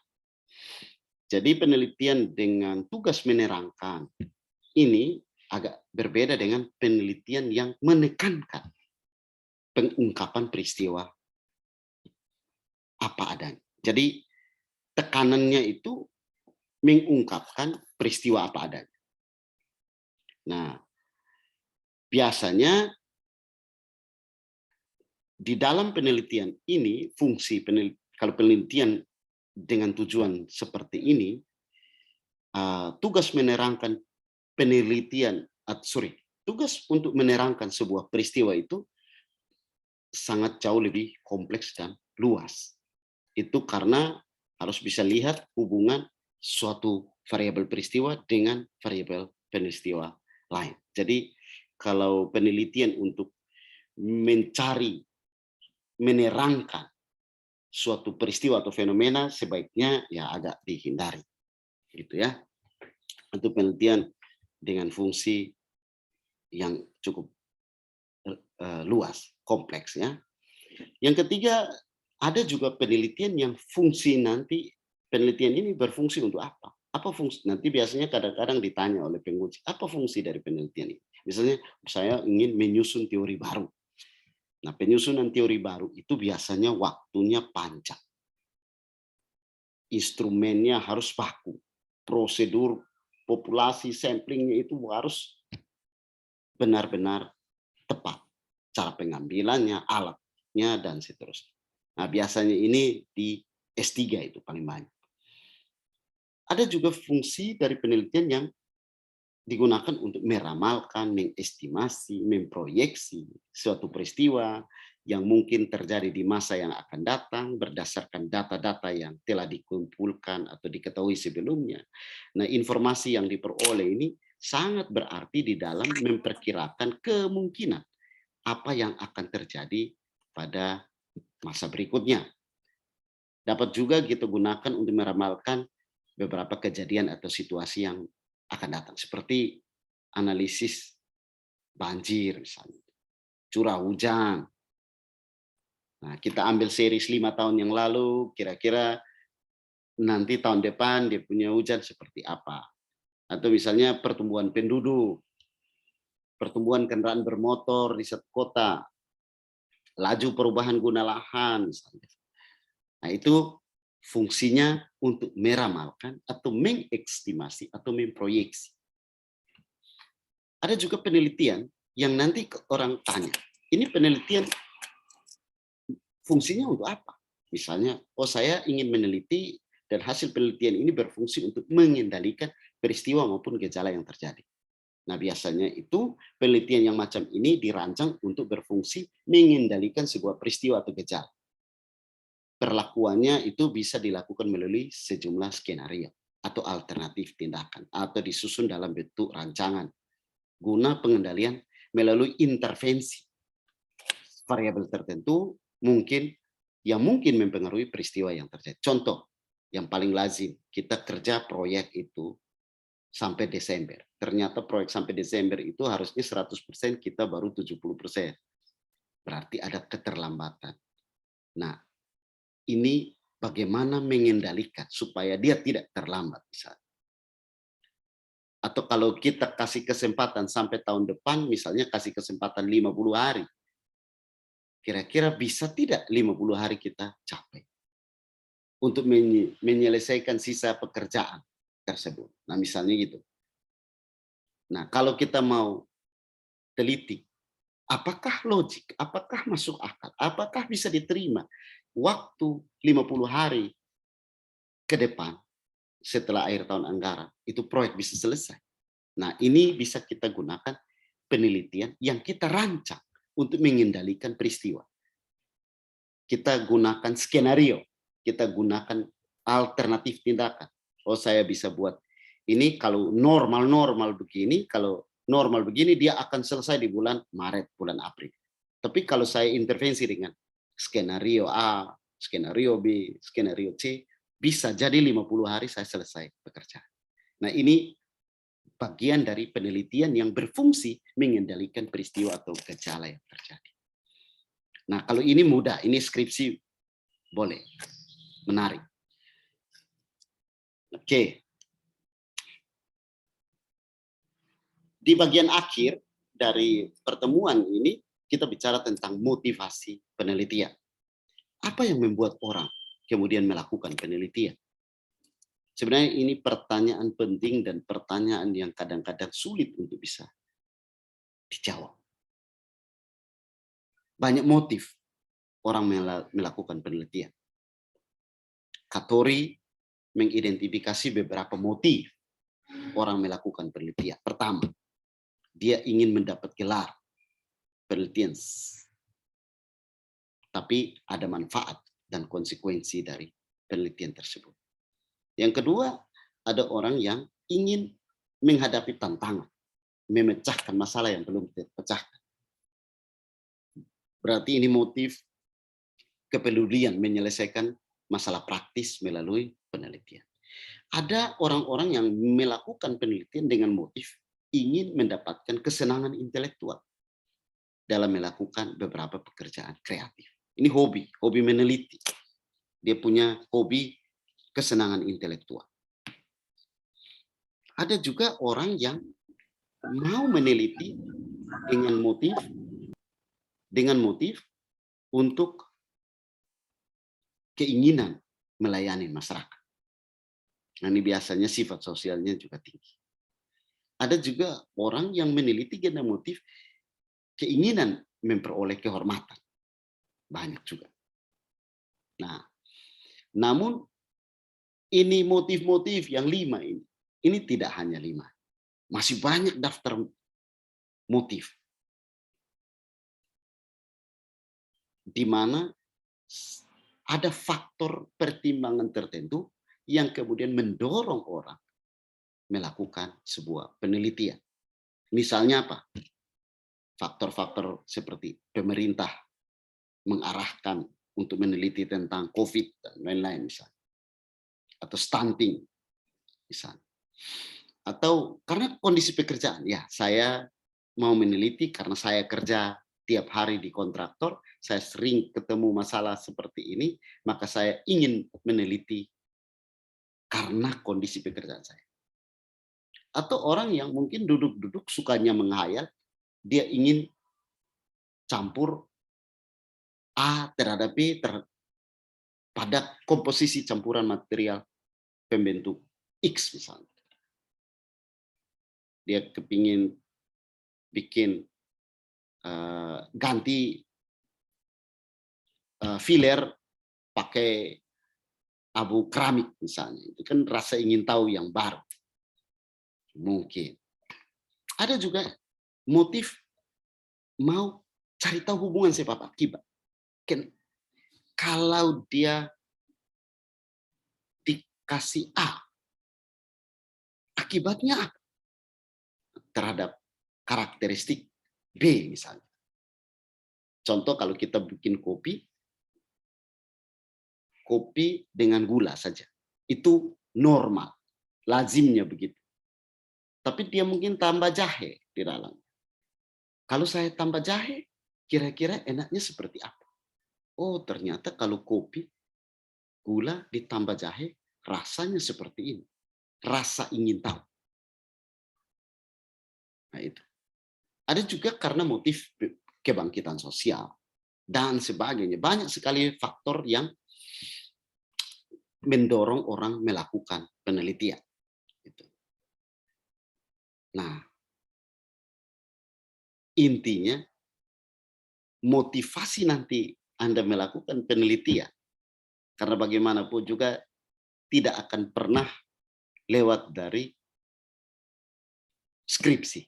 Jadi penelitian dengan tugas menerangkan ini agak berbeda dengan penelitian yang menekankan pengungkapan peristiwa apa adanya. Jadi tekanannya itu mengungkapkan peristiwa apa adanya. Nah, biasanya di dalam penelitian ini, kalau penelitian dengan tujuan seperti ini, tugas menerangkan penelitian, tugas untuk menerangkan sebuah peristiwa itu sangat jauh lebih kompleks dan luas. Itu karena harus bisa lihat hubungan suatu variabel peristiwa dengan variabel peristiwa lain. Jadi kalau penelitian untuk mencari, menerangkan suatu peristiwa atau fenomena, sebaiknya ya agak dihindari, gitu ya. Itu penelitian dengan fungsi yang cukup luas, kompleks ya. Yang ketiga, ada juga penelitian yang fungsi nanti, penelitian ini berfungsi untuk apa? Apa fungsi? Nanti biasanya kadang-kadang ditanya oleh penguji, apa fungsi dari penelitian ini? Misalnya saya ingin menyusun teori baru. Nah, penyusunan teori baru itu biasanya waktunya panjang. Instrumennya harus baku. Prosedur populasi samplingnya itu harus benar-benar tepat. Cara pengambilannya, alatnya, dan seterusnya. Nah, biasanya ini di S3 itu paling banyak. Ada juga fungsi dari penelitian yang digunakan untuk meramalkan, mengestimasi, memproyeksi suatu peristiwa yang mungkin terjadi di masa yang akan datang berdasarkan data-data yang telah dikumpulkan atau diketahui sebelumnya. Nah, informasi yang diperoleh ini sangat berarti di dalam memperkirakan kemungkinan apa yang akan terjadi pada masa berikutnya. Dapat juga kita gunakan untuk meramalkan beberapa kejadian atau situasi yang akan datang, seperti analisis banjir misalnya, curah hujan. Nah, kita ambil series 5 tahun yang lalu, kira-kira nanti tahun depan dia punya hujan seperti apa. Atau misalnya pertumbuhan penduduk, pertumbuhan kendaraan bermotor di satu kota, laju perubahan guna lahan misalnya. Nah, itu fungsinya untuk meramalkan atau mengestimasi atau memproyeksi. Ada juga penelitian yang nanti orang tanya, ini penelitian fungsinya untuk apa? Misalnya, saya ingin meneliti dan hasil penelitian ini berfungsi untuk mengendalikan peristiwa maupun gejala yang terjadi. Nah, biasanya itu penelitian yang macam ini dirancang untuk berfungsi mengendalikan sebuah peristiwa atau gejala. Perlakuannya itu bisa dilakukan melalui sejumlah skenario atau alternatif tindakan atau disusun dalam bentuk rancangan guna pengendalian melalui intervensi variabel tertentu yang mungkin mempengaruhi peristiwa yang terjadi. Contoh yang paling lazim, kita kerja proyek itu sampai Desember. Ternyata proyek sampai Desember itu harusnya 100%, kita baru 70%. Berarti ada keterlambatan. Nah, ini bagaimana mengendalikan supaya dia tidak terlambat misalnya. Atau kalau kita kasih kesempatan sampai tahun depan, misalnya kasih kesempatan 50 hari. Kira-kira bisa tidak 50 hari kita capai untuk menyelesaikan sisa pekerjaan tersebut. Nah, misalnya gitu. Nah, kalau kita mau teliti, apakah logik, apakah masuk akal, apakah bisa diterima waktu 50 hari ke depan setelah akhir tahun anggaran, itu proyek bisa selesai. Nah, ini bisa kita gunakan penelitian yang kita rancang untuk mengendalikan peristiwa. Kita gunakan skenario, kita gunakan alternatif tindakan. Saya bisa buat ini kalau normal begini, kalau normal begini dia akan selesai di bulan Maret, bulan April. Tapi kalau saya intervensi dengan skenario A, skenario B, skenario C, bisa jadi 50 hari saya selesai pekerjaan. Nah, ini bagian dari penelitian yang berfungsi mengendalikan peristiwa atau gejala yang terjadi. Nah, kalau ini mudah, ini skripsi boleh, menarik. Oke. Di bagian akhir dari pertemuan ini, kita bicara tentang motivasi penelitian. Apa yang membuat orang kemudian melakukan penelitian? Sebenarnya ini pertanyaan penting dan pertanyaan yang kadang-kadang sulit untuk bisa dijawab. banyak motif orang melakukan penelitian. Katori mengidentifikasi beberapa motif orang melakukan penelitian. Pertama, dia ingin mendapat gelar penelitian, tapi ada manfaat dan konsekuensi dari penelitian tersebut. Yang kedua, ada orang yang ingin menghadapi tantangan, memecahkan masalah yang belum terpecahkan. Berarti ini motif kepedulian menyelesaikan masalah praktis melalui penelitian. Ada orang-orang yang melakukan penelitian dengan motif ingin mendapatkan kesenangan intelektual dalam melakukan beberapa pekerjaan kreatif. Ini hobi meneliti. Dia punya hobi kesenangan intelektual. Ada juga orang yang mau meneliti dengan motif untuk keinginan melayani masyarakat. Nah, ini biasanya sifat sosialnya juga tinggi. Ada juga orang yang meneliti dengan motif keinginan memperoleh kehormatan. Banyak juga. Nah, namun ini motif-motif yang 5 ini tidak hanya 5. Masih banyak daftar motif. Di mana ada faktor pertimbangan tertentu yang kemudian mendorong orang melakukan sebuah penelitian. Misalnya apa? Faktor-faktor seperti pemerintah mengarahkan untuk meneliti tentang COVID dan lain-lain misalnya. Atau stunting misalnya. Atau karena kondisi pekerjaan, ya saya mau meneliti karena saya kerja tiap hari di kontraktor, saya sering ketemu masalah seperti ini, maka saya ingin meneliti karena kondisi pekerjaan saya. Atau orang yang mungkin duduk-duduk sukanya menghayal, dia ingin campur A terhadap B pada komposisi campuran material pembentuk X misalnya. Dia kepingin bikin ganti filler pakai abu keramik misalnya. Itu kan rasa ingin tahu yang baru. Mungkin. Ada juga motif mau cari tahu hubungan sebab akibat. Kalau dia dikasih A, akibatnya apa terhadap karakteristik B misalnya. Contoh kalau kita bikin kopi dengan gula saja. Itu normal, lazimnya begitu. Tapi dia mungkin tambah jahe di dalam. Kalau saya tambah jahe, kira-kira enaknya seperti apa? Oh, ternyata kalau kopi, gula ditambah jahe, rasanya seperti ini. Rasa ingin tahu. Nah itu. Ada juga karena motif kebangkitan sosial dan sebagainya. Banyak sekali faktor yang mendorong orang melakukan penelitian. Nah, intinya motivasi nanti Anda melakukan penelitian, karena bagaimanapun juga tidak akan pernah lewat dari skripsi.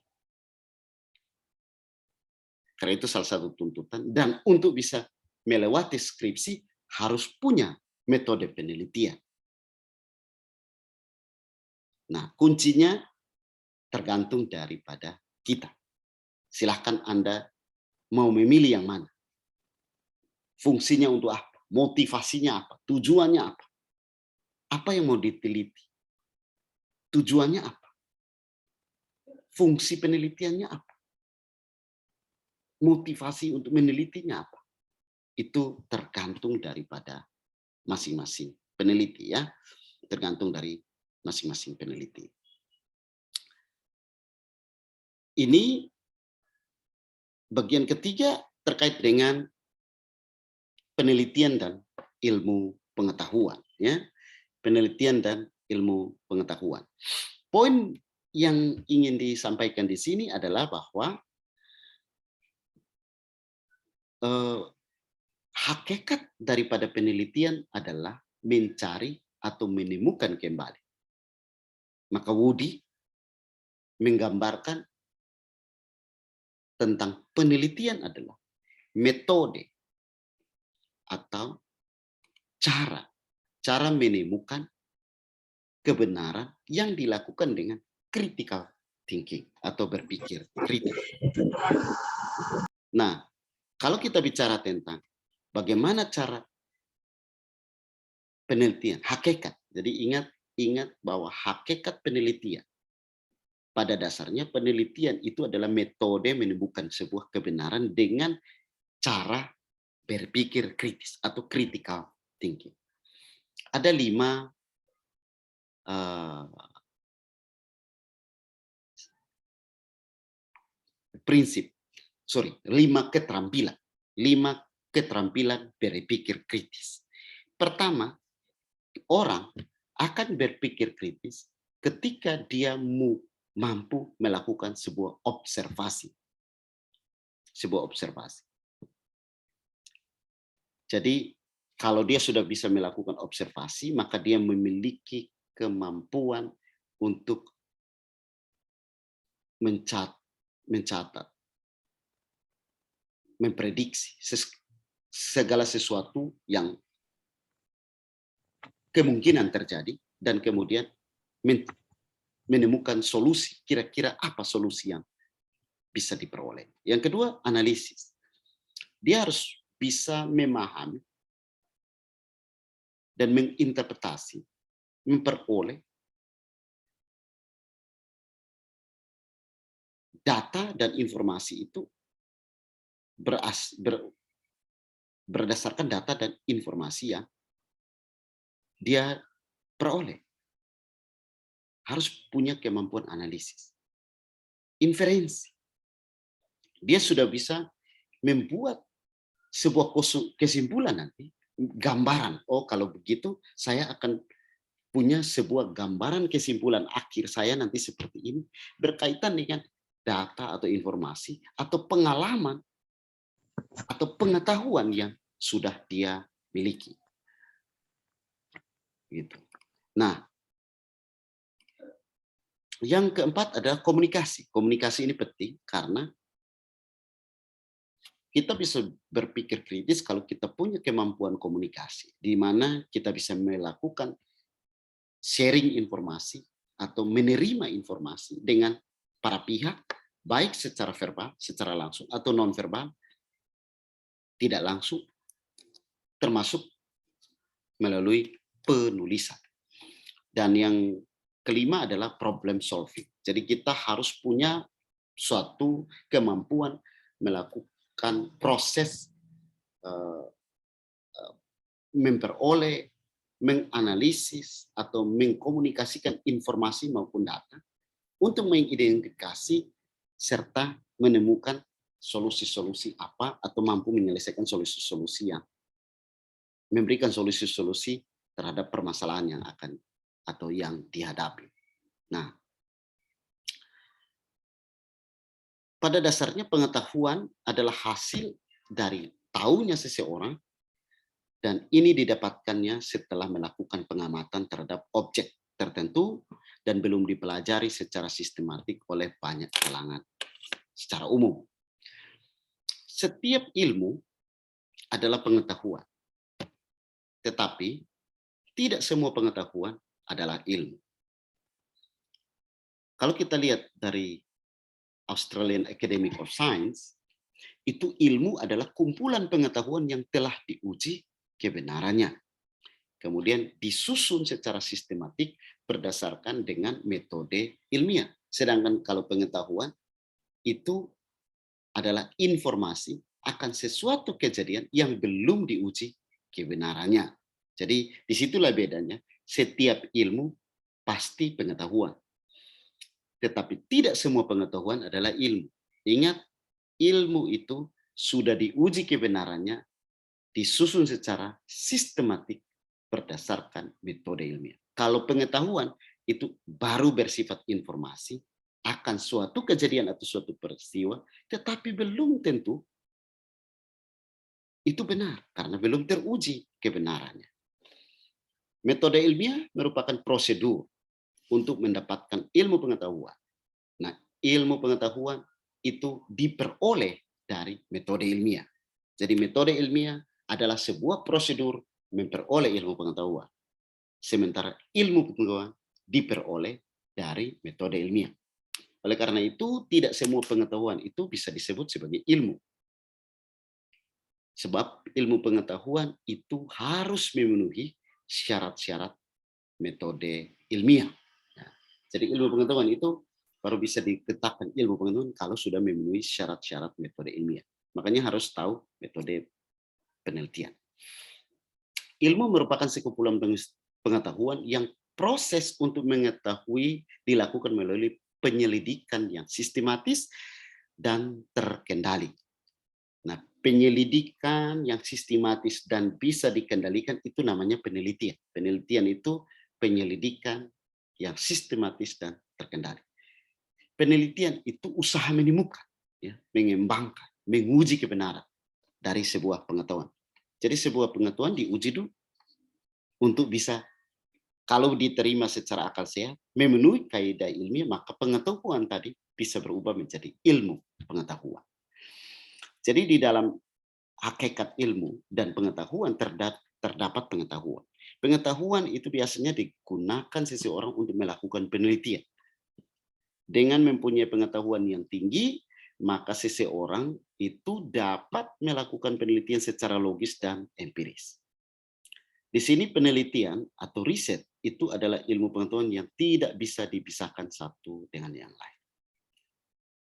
Karena itu salah satu tuntutan. Dan untuk bisa melewati skripsi harus punya metode penelitian. Nah, kuncinya tergantung daripada kita. Silahkan Anda mau memilih yang mana. Fungsinya untuk apa? Motivasinya apa? Tujuannya apa? Apa yang mau diteliti? Tujuannya apa? Fungsi penelitiannya apa? Motivasi untuk menelitinya apa? Itu tergantung daripada masing-masing peneliti ya. Tergantung dari masing-masing peneliti. Ini bagian ketiga terkait dengan penelitian dan ilmu pengetahuan ya. Penelitian dan ilmu pengetahuan. Poin yang ingin disampaikan di sini adalah bahwa eh, hakikat daripada penelitian adalah mencari atau menemukan kembali. Maka Woody menggambarkan tentang penelitian adalah metode atau cara menemukan kebenaran yang dilakukan dengan critical thinking atau berpikir kritis. Nah, kalau kita bicara tentang bagaimana cara penelitian, hakikat. Jadi ingat bahwa hakikat penelitian pada dasarnya penelitian itu adalah metode menemukan sebuah kebenaran dengan cara berpikir kritis atau critical thinking. Ada 5 prinsip, 5 keterampilan, 5 keterampilan berpikir kritis. Pertama, orang akan berpikir kritis ketika dia mampu melakukan sebuah observasi. Jadi, kalau dia sudah bisa melakukan observasi, maka dia memiliki kemampuan untuk mencatat, memprediksi segala sesuatu yang kemungkinan terjadi dan kemudian menemukan solusi, kira-kira apa solusi yang bisa diperoleh. Yang kedua, analisis. Dia harus bisa memahami dan menginterpretasi, memperoleh data dan informasi itu berdasarkan data dan informasi yang dia peroleh. Harus punya kemampuan analisis. Inferensi. Dia sudah bisa membuat sebuah kesimpulan nanti, gambaran. Oh, kalau begitu saya akan punya sebuah gambaran kesimpulan akhir saya nanti seperti ini, berkaitan dengan data atau informasi atau pengalaman atau pengetahuan yang sudah dia miliki. Gitu. Nah, yang keempat adalah komunikasi. Komunikasi ini penting karena kita bisa berpikir kritis kalau kita punya kemampuan komunikasi, di mana kita bisa melakukan sharing informasi atau menerima informasi dengan para pihak, baik secara verbal, secara langsung, atau non-verbal, tidak langsung, termasuk melalui penulisan. Dan yang kelima adalah problem solving. Jadi kita harus punya suatu kemampuan melakukan proses memperoleh, menganalisis, atau mengkomunikasikan informasi maupun data untuk mengidentifikasi serta menemukan solusi-solusi apa atau mampu menyelesaikan solusi-solusi yang memberikan solusi-solusi terhadap permasalahan yang akan atau yang dihadapi. Nah, pada dasarnya pengetahuan adalah hasil dari tahunya seseorang dan ini didapatkannya setelah melakukan pengamatan terhadap objek tertentu dan belum dipelajari secara sistematik oleh banyak kalangan secara umum. Setiap ilmu adalah pengetahuan, tetapi tidak semua pengetahuan adalah ilmu. Kalau kita lihat dari Australian Academy of Science, itu ilmu adalah kumpulan pengetahuan yang telah diuji kebenarannya. Kemudian disusun secara sistematik berdasarkan dengan metode ilmiah. Sedangkan kalau pengetahuan itu adalah informasi akan sesuatu kejadian yang belum diuji kebenarannya. Jadi disitulah bedanya. Setiap ilmu pasti pengetahuan. Tetapi tidak semua pengetahuan adalah ilmu. Ingat, ilmu itu sudah diuji kebenarannya, disusun secara sistematik berdasarkan metode ilmiah. Kalau pengetahuan itu baru bersifat informasi akan suatu kejadian atau suatu peristiwa, tetapi belum tentu itu benar karena belum teruji kebenarannya. Metode ilmiah merupakan prosedur untuk mendapatkan ilmu pengetahuan. Nah, ilmu pengetahuan itu diperoleh dari metode ilmiah. Jadi metode ilmiah adalah sebuah prosedur memperoleh ilmu pengetahuan. Sementara ilmu pengetahuan diperoleh dari metode ilmiah. Oleh karena itu, tidak semua pengetahuan itu bisa disebut sebagai ilmu. Sebab ilmu pengetahuan itu harus memenuhi syarat-syarat metode ilmiah. Nah, jadi ilmu pengetahuan itu baru bisa ditetapkan ilmu pengetahuan kalau sudah memenuhi syarat-syarat metode ilmiah. Makanya harus tahu metode penelitian. Ilmu merupakan sekumpulan pengetahuan yang proses untuk mengetahui dilakukan melalui penyelidikan yang sistematis dan terkendali. Nah, penyelidikan yang sistematis dan bisa dikendalikan itu namanya penelitian. Penelitian itu penyelidikan yang sistematis dan terkendali. Penelitian itu usaha menemukan, ya, mengembangkan, menguji kebenaran dari sebuah pengetahuan. Jadi sebuah pengetahuan diuji dulu untuk bisa, kalau diterima secara akal sehat, memenuhi kaidah ilmiah, maka pengetahuan tadi bisa berubah menjadi ilmu pengetahuan. Jadi di dalam hakikat ilmu dan pengetahuan terdapat pengetahuan. Pengetahuan itu biasanya digunakan seseorang untuk melakukan penelitian. Dengan mempunyai pengetahuan yang tinggi, maka seseorang itu dapat melakukan penelitian secara logis dan empiris. Di sini penelitian atau riset itu adalah ilmu pengetahuan yang tidak bisa dipisahkan satu dengan yang lain.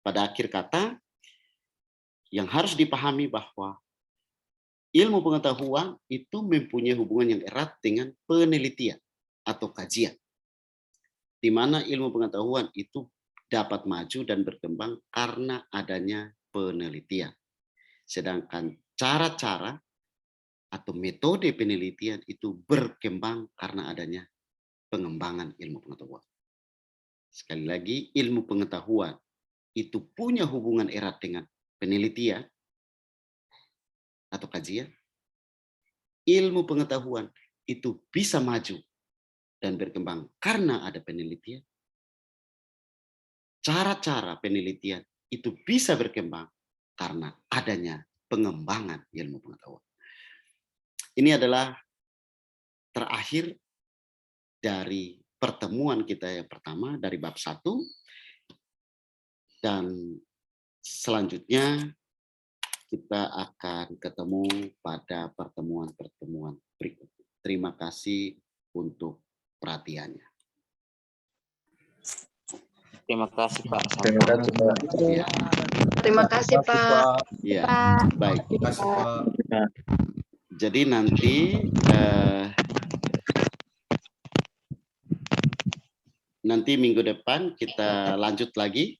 Pada akhir kata, yang harus dipahami bahwa ilmu pengetahuan itu mempunyai hubungan yang erat dengan penelitian atau kajian, di mana ilmu pengetahuan itu dapat maju dan berkembang karena adanya penelitian. Sedangkan cara-cara atau metode penelitian itu berkembang karena adanya pengembangan ilmu pengetahuan. Sekali lagi, ilmu pengetahuan itu punya hubungan erat dengan penelitian atau kajian. Ilmu pengetahuan itu bisa maju dan berkembang karena ada penelitian. Cara-cara penelitian itu bisa berkembang karena adanya pengembangan ilmu pengetahuan. Ini adalah terakhir dari pertemuan kita yang pertama dari bab 1, dan selanjutnya kita akan ketemu pada pertemuan-pertemuan berikutnya. Terima kasih untuk perhatiannya. Terima kasih Pak. Terima kasih Pak. Ya, Terima kasih Pak. ya, Pak. baik. Terima kasih Pak. Jadi nanti minggu depan kita lanjut lagi.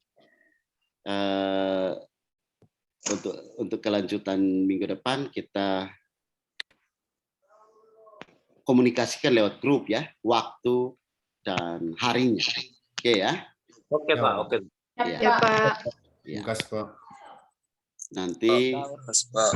Untuk kelanjutan minggu depan kita komunikasikan lewat grup ya, waktu dan harinya. Oke ya. Oke Pak, oke. Ya, Ya Pak. Terima kasih Pak. nanti Terima kasih Pak.